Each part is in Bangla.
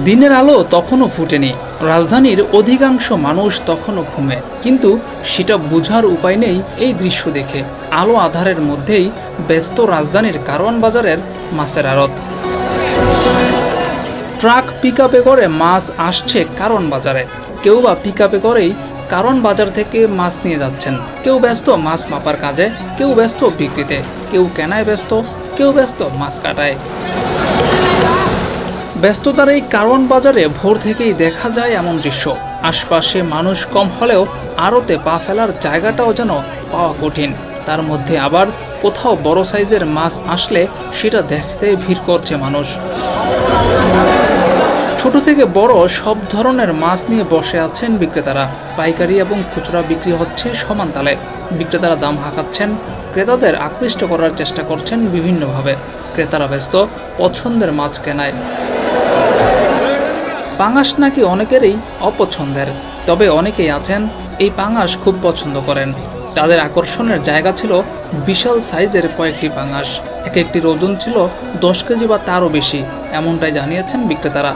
দিনের আলো তখনও ফুটেনি, রাজধানীর অধিকাংশ মানুষ তখনও ঘুমে, কিন্তু সেটা বোঝার উপায় নেই। এই দৃশ্য দেখে আলো আধারের মধ্যেই ব্যস্ত রাজধানীর কারওয়ান বাজারের মাছের আড়ত। ট্রাক পিকআপে করে মাছ আসছে কারওয়ান বাজারে, কেউ বা পিকআপে করেই কারওয়ান বাজার থেকে মাছ নিয়ে যাচ্ছেন। কেউ ব্যস্ত মাছ মাপার কাজে, কেউ ব্যস্ত বিক্রিতে, কেউ কেনায় ব্যস্ত, কেউ ব্যস্ত মাছ কাটায়। ব্যস্ততার এই কারওয়ান বাজারে ভোর থেকেই দেখা যায় এমন দৃশ্য। আশপাশে মানুষ কম হলেও আড়তে পা ফেলার জায়গাটাও যেন পাওয়া কঠিন। তার মধ্যে আবার কোথাও বড় সাইজের মাছ আসলে সেটা দেখতে ভিড় করছে মানুষ। ছোট থেকে বড় সব ধরনের মাছ নিয়ে বসে আছেন বিক্রেতারা। পাইকারি এবং খুচরা বিক্রি হচ্ছে সমান তালে। বিক্রেতারা দাম হাঁকাচ্ছেন, ক্রেতাদের আকৃষ্ট করার চেষ্টা করছেন বিভিন্নভাবে। ক্রেতারা ব্যস্ত পছন্দের মাছ কেনায়। পাঙাশ নাকি অনেকেরই অপছন্দের, তবে অনেকেই আছেন এই পাঙাশ খুব পছন্দ করেন। তাদের আকর্ষণের জায়গা ছিল বিশাল সাইজের কয়েকটি পাঙাশ। এক একটির ওজন ছিল 10 কেজি বা তারও বেশি, এমনটাই জানিয়েছেন বিক্রেতারা।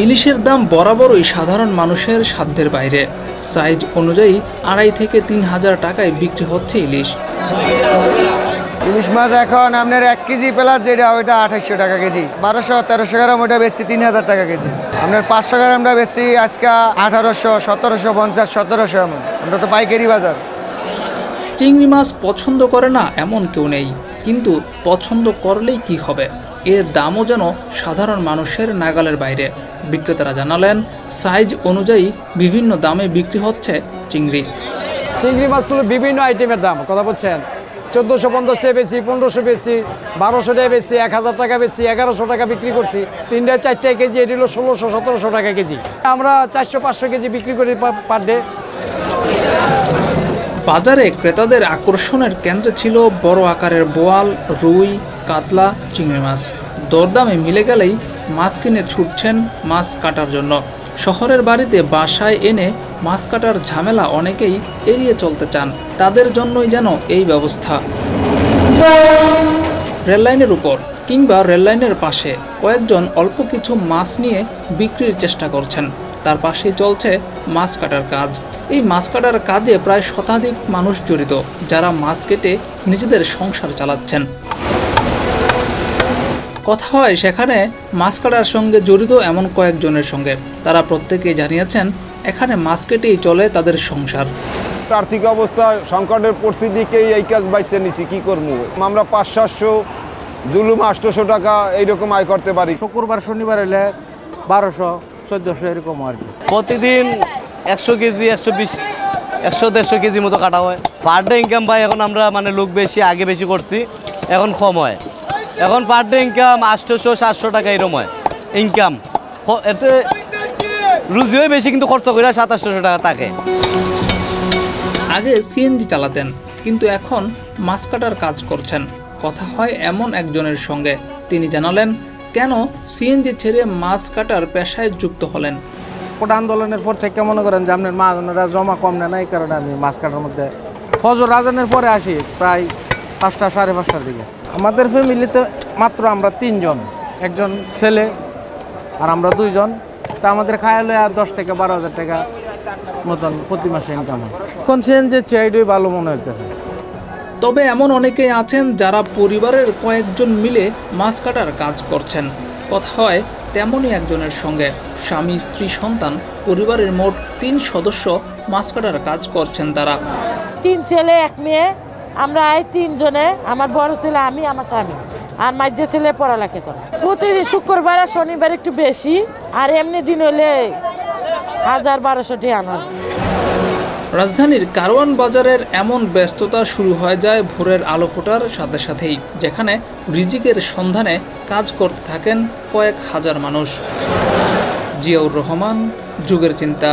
ইলিশের দাম বরাবরই সাধারণ মানুষের সাধ্যের বাইরে। সাইজ অনুযায়ী 2.5 থেকে 3 হাজার টাকায় বিক্রি হচ্ছে ইলিশ। ইলিশ মাছ এখন আপনার 1 কেজি প্লাস যেটা ওইটা 2800 টাকা কেজি, 1200-1300 গ্রাম ওটা বেচছি 3000 টাকা কেজি। আপনার 500 গ্রামটা বেচছি আজকে 1800, 1750, 1700 এমন। আমরা তো পাইকারি বাজার। চিংড়ি মাছ পছন্দ করে না এমন কেউ নেই, কিন্তু পছন্দ করলেই কি হবে, এর দামও যেন সাধারণ মানুষের নাগালের বাইরে। বিক্রেতারা জানালেন, সাইজ অনুযায়ী বিভিন্ন দামে বিক্রি হচ্ছে চিংড়ি। চিংড়ি মাছগুলো বিভিন্ন আইটেমের দাম, কথা বলছেন 1450 টাকা বেশি, 1500 বেশি, 1200 টাকা বেশি, 1000 টাকা বেশি, 1100 টাকা বিক্রি করছি। 3-4 কেজি এটি হলো 1600-1700 টাকা কেজি। আমরা 400-500 কেজি বিক্রি করি পার ডে। বাজারে ক্রেতাদের আকর্ষণের কেন্দ্রে ছিল বড় আকারের বোয়াল, রুই, কাতলা, চিংড়ি মাছ। দরদামে মিলে গেলেই মাছ কিনে ছুটছেন মাছ কাটার জন্য। শহরের বাড়িতে বাসায় এনে মাছ কাটার ঝামেলা অনেকেই এড়িয়ে চলতে চান, তাদের জন্যই যেন এই ব্যবস্থা। রেললাইনের উপর কিংবা রেললাইনের পাশে কয়েকজন অল্প কিছু মাছ নিয়ে বিক্রির চেষ্টা করছেন। তার পাশেই চলছে মাছ কাটার কাজ। এই মাছ কাটার কাজে প্রায় শতাধিক মানুষ জড়িত, যারা মাছ কেটে নিজেদের সংসার চালাচ্ছেন। কথা হয় সেখানে মাছ কাটার সঙ্গে জড়িত এমন কয়েকজনের সঙ্গে। তারা প্রত্যেকেই জানিয়েছেন এখানে মাছ কেটেই চলে তাদের সংসার। আর্থিক অবস্থা সংকটের পরিস্থিতিকেই এই কাজ বাইছে নিছি, কি করবো। আমরা 500-700, জুলুম 800 টাকা এইরকম আয় করতে পারি। শুক্রবার শনিবার হলে 1200-1400 এরকম আর কি। প্রতিদিন 100 কেজি, 120, 100-150 কেজি মতো কাটা হয়। পার ডে ইনকাম পাই এখন আমরা, মানে লোক বেশি, আগে বেশি করছি, এখন কম হয়। এখন পার ডে ইনকাম 800-700 টাকা এরকম হয় ইনকাম। এতে রুজিও বেশি, কিন্তু খরচ করে 700-800 টাকা থাকে। আগে সিএনজি চালাতেন, কিন্তু এখন মাছ কাটার কাজ করছেন। কথা হয় এমন একজনের সঙ্গে। তিনি জানালেন কেন সিএনজি ছেড়ে মাছ কাটার পেশায় যুক্ত হলেন। কোটা আন্দোলনের পর থেকে মনে করেন যে আপনার মাছরা জমা কম নেয় না, এই কারণে আমি মাছ কাটার মধ্যে ফজর আজানের পরে আসি প্রায় 5টা, 5:30টার দিকে। আমাদের ফ্যামিলিতে মাত্র আমরা 3 জন, একজন ছেলে আর আমরা 2 জন। তা আমাদের খায়ালে আর 10 থেকে 12,000 টাকা মতন প্রতি মাসে ইনকাম হয়। এখন সিএনজি চাইডই ভালো মনে হইতেছে। তবে এমন অনেকেই আছেন যারা পরিবারের কয়েকজন মিলে মাছ কাটার কাজ করছেন। কথা হয় তেমনই একজনের সঙ্গে। স্বামী, স্ত্রী, সন্তান, পরিবারের মোট 3 সদস্য মাছ কাটার কাজ করছেন তারা। 3 ছেলে 1 মেয়ে, আমরা 3 জনে, আমার বড় ছেলে, আমি, আমার স্বামী, আর মাঝে ছেলে পড়ালেখা করে। প্রতিদিন শুক্রবার আর শনিবার একটু বেশি, আর এমনি দিন হলে 1000-1200 টাকা আনা। রাজধানীর কারওয়ান বাজারের এমন ব্যস্ততা শুরু হয়ে যায় ভোরের আলো ফোটার সাথে সাথেই, যেখানে রিজিকের সন্ধানে কাজ করতে থাকেন কয়েক হাজার মানুষ। জিয়াউর রহমান, যুগের চিন্তা।